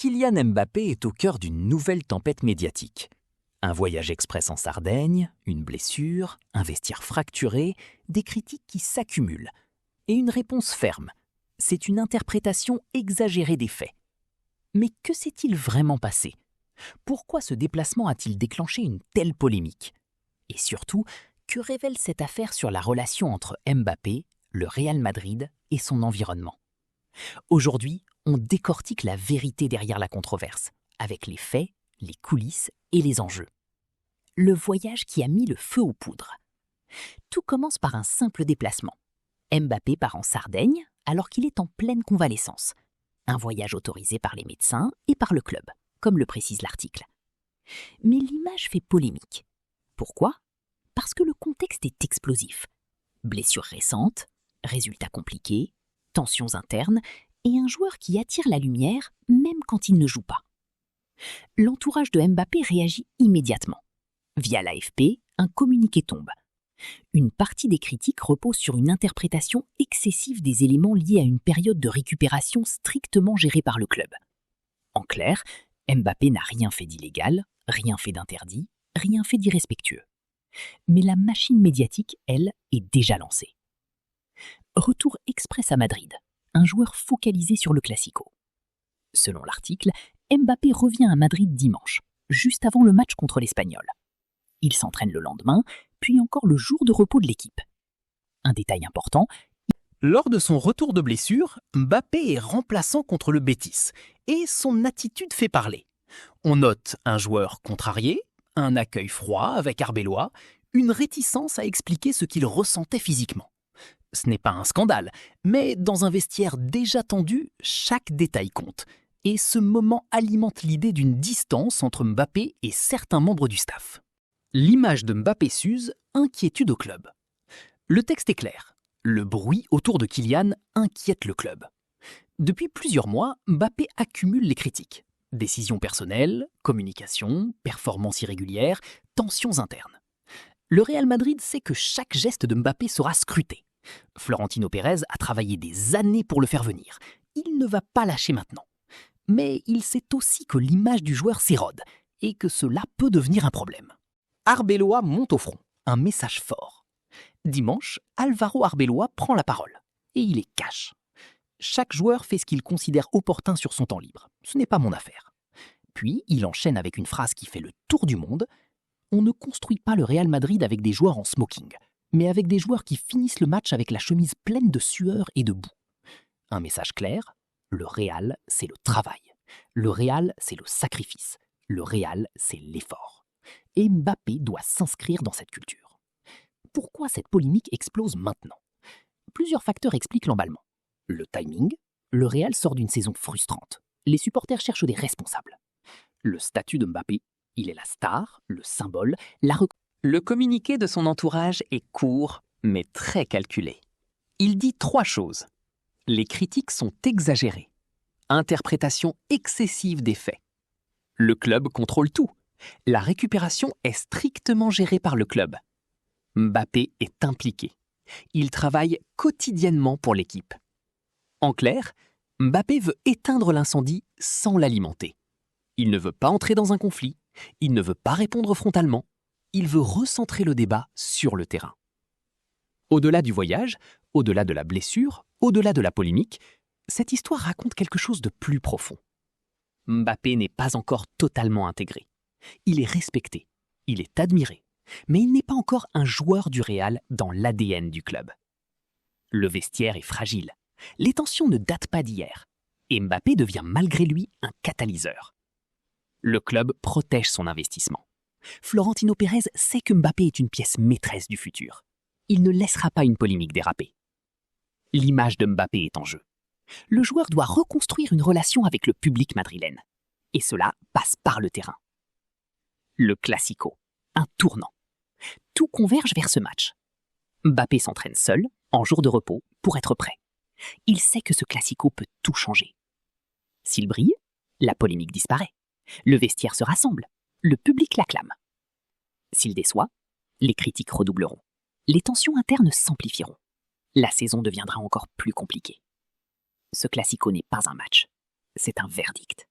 Kylian Mbappé est au cœur d'une nouvelle tempête médiatique. Un voyage express en Sardaigne, une blessure, un vestiaire fracturé, des critiques qui s'accumulent. Et une réponse ferme. C'est une interprétation exagérée des faits. Mais que s'est-il vraiment passé? Pourquoi ce déplacement a-t-il déclenché une telle polémique? Et surtout, que révèle cette affaire sur la relation entre Mbappé, le Real Madrid et son environnement? Aujourd'hui, on décortique la vérité derrière la controverse, avec les faits, les coulisses et les enjeux. Le voyage qui a mis le feu aux poudres. Tout commence par un simple déplacement. Mbappé part en Sardaigne alors qu'il est en pleine convalescence. Un voyage autorisé par les médecins et par le club, comme le précise l'article. Mais l'image fait polémique. Pourquoi? Parce que le contexte est explosif. Blessures récentes, résultats compliqués, tensions internes et un joueur qui attire la lumière même quand il ne joue pas. L'entourage de Mbappé réagit immédiatement. Via l'AFP, un communiqué tombe. Une partie des critiques repose sur une interprétation excessive des éléments liés à une période de récupération strictement gérée par le club. En clair, Mbappé n'a rien fait d'illégal, rien fait d'interdit, rien fait d'irrespectueux. Mais la machine médiatique, elle, est déjà lancée. Retour express à Madrid, un joueur focalisé sur le Classico. Selon l'article, Mbappé revient à Madrid dimanche, juste avant le match contre l'Espagnol. Il s'entraîne le lendemain, puis encore le jour de repos de l'équipe. Un détail important, lors de son retour de blessure, Mbappé est remplaçant contre le Betis, et son attitude fait parler. On note un joueur contrarié, un accueil froid avec Arbeloa, une réticence à expliquer ce qu'il ressentait physiquement. Ce n'est pas un scandale, mais dans un vestiaire déjà tendu, chaque détail compte. Et ce moment alimente l'idée d'une distance entre Mbappé et certains membres du staff. L'image de Mbappé s'use, inquiétude au club. Le texte est clair. Le bruit autour de Kylian inquiète le club. Depuis plusieurs mois, Mbappé accumule les critiques. Décisions personnelles, communication, performances irrégulières, tensions internes. Le Real Madrid sait que chaque geste de Mbappé sera scruté. Florentino Pérez a travaillé des années pour le faire venir. Il ne va pas lâcher maintenant. Mais il sait aussi que l'image du joueur s'érode et que cela peut devenir un problème. Arbeloa monte au front, un message fort. Dimanche, Álvaro Arbeloa prend la parole et il est cash. Chaque joueur fait ce qu'il considère opportun sur son temps libre. Ce n'est pas mon affaire. Puis, il enchaîne avec une phrase qui fait le tour du monde. On ne construit pas le Real Madrid avec des joueurs en smoking, mais avec des joueurs qui finissent le match avec la chemise pleine de sueur et de boue. Un message clair, le Real, c'est le travail. Le Real, c'est le sacrifice. Le Real, c'est l'effort. Et Mbappé doit s'inscrire dans cette culture. Pourquoi cette polémique explose maintenant? Plusieurs facteurs expliquent l'emballement. Le timing, le Real sort d'une saison frustrante. Les supporters cherchent des responsables. Le statut de Mbappé, il est la star, le symbole, Le communiqué de son entourage est court, mais très calculé. Il dit 3 choses. Les critiques sont exagérées. Interprétation excessive des faits. Le club contrôle tout. La récupération est strictement gérée par le club. Mbappé est impliqué. Il travaille quotidiennement pour l'équipe. En clair, Mbappé veut éteindre l'incendie sans l'alimenter. Il ne veut pas entrer dans un conflit, il ne veut pas répondre frontalement, il veut recentrer le débat sur le terrain. Au-delà du voyage, au-delà de la blessure, au-delà de la polémique, cette histoire raconte quelque chose de plus profond. Mbappé n'est pas encore totalement intégré. Il est respecté, il est admiré, mais il n'est pas encore un joueur du Real dans l'ADN du club. Le vestiaire est fragile, les tensions ne datent pas d'hier, et Mbappé devient malgré lui un catalyseur. Le club protège son investissement. Florentino Pérez sait que Mbappé est une pièce maîtresse du futur. Il ne laissera pas une polémique déraper. L'image de Mbappé est en jeu. Le joueur doit reconstruire une relation avec le public madrilène. Et cela passe par le terrain. Le Classico, un tournant. Tout converge vers ce match. Mbappé s'entraîne seul, en jour de repos, pour être prêt. Il sait que ce Classico peut tout changer. S'il brille, la polémique disparaît. Le vestiaire se rassemble. Le public l'acclame. S'il déçoit, les critiques redoubleront. Les tensions internes s'amplifieront. La saison deviendra encore plus compliquée. Ce Classico n'est pas un match, c'est un verdict.